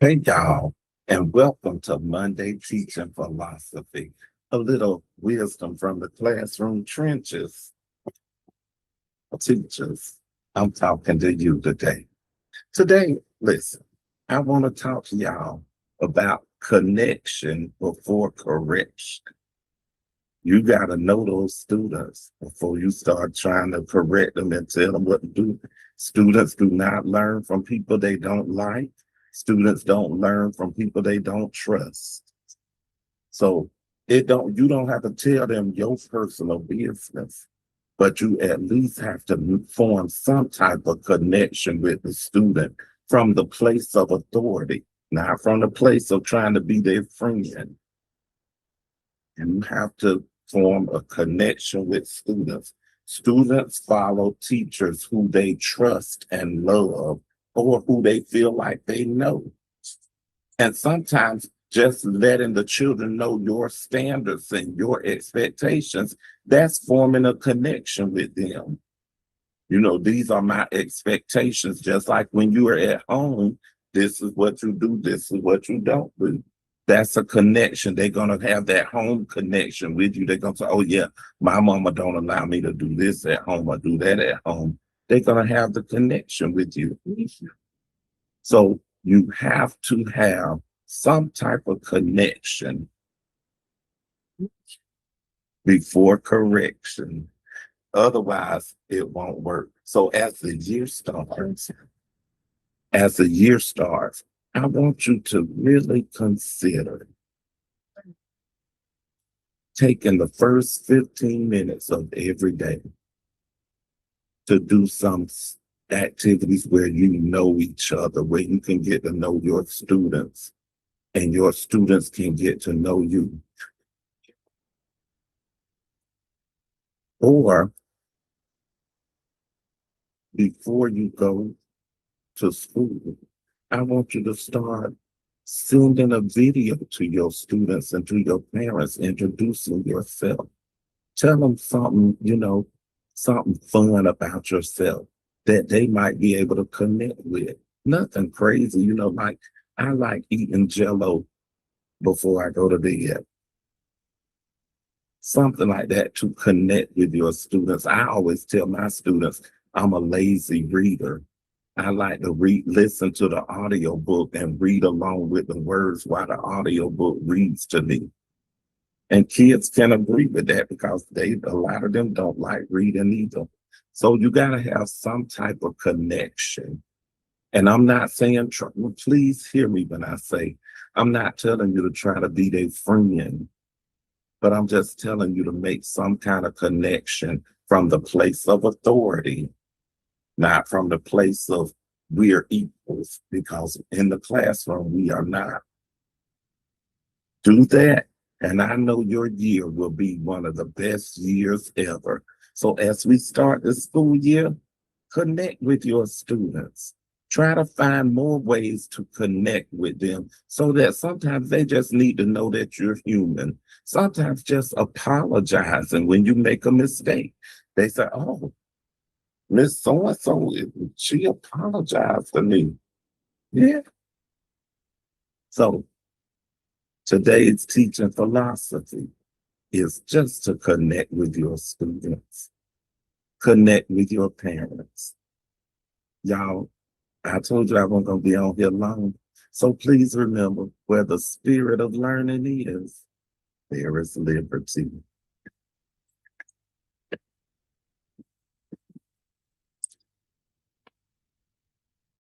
Hey, y'all, and welcome to Monday Teaching Philosophy, a little wisdom from the classroom trenches. Teachers, I'm talking to you today. Today, listen, I want to talk to y'all about connection before correction. You got to know those students before you start trying to correct them and tell them what to do. Students do not learn from people they don't like. Students don't learn from people they don't trust. So you don't have to tell them your personal business, but you at least have to form some type of connection with the student from the place of authority, not from the place of trying to be their friend. And you have to form a connection with students. Students follow teachers who they trust and love or who they feel like they know. And sometimes just letting the children know your standards and your expectations, that's forming a connection with them. You know, these are my expectations, just like when you are at home, this is what you do, this is what you don't do. That's a connection. They're going to have that home connection with you. They're going to say, oh, yeah, my mama don't allow me to do this at home or do that at home. They're going to have the connection with you. So you have to have some type of connection before correction. Otherwise, it won't work. So as the year starts, I want you to really consider taking the first 15 minutes of every day to do some activities where you know each other, where you can get to know your students and your students can get to know you. Or before you go to school, I want you to start sending a video to your students and to your parents introducing yourself. Tell them something, something fun about yourself that they might be able to connect with. Nothing crazy, like I like eating Jello before I go to bed. Something like that to connect with your students. I always tell my students I'm a lazy reader. I like to listen to the audio book and read along with the words while the audio book reads to me. And kids can agree with that because a lot of them don't like reading either. So you got to have some type of connection. And I'm not saying, please hear me when I say, I'm not telling you to try to be their friend, but I'm just telling you to make some kind of connection from the place of authority, not from the place of we're equals, because in the classroom, we are not. Do that. And I know your year will be one of the best years ever. So as we start the school year, connect with your students. Try to find more ways to connect with them so that sometimes they just need to know that you're human. Sometimes just apologizing when you make a mistake. They say, oh, Miss So-and-so, she apologized to me. Yeah. So today's teaching philosophy is just to connect with your students, connect with your parents. Y'all, I told you I wasn't going to be on here long. So please remember, where the spirit of learning is, there is liberty.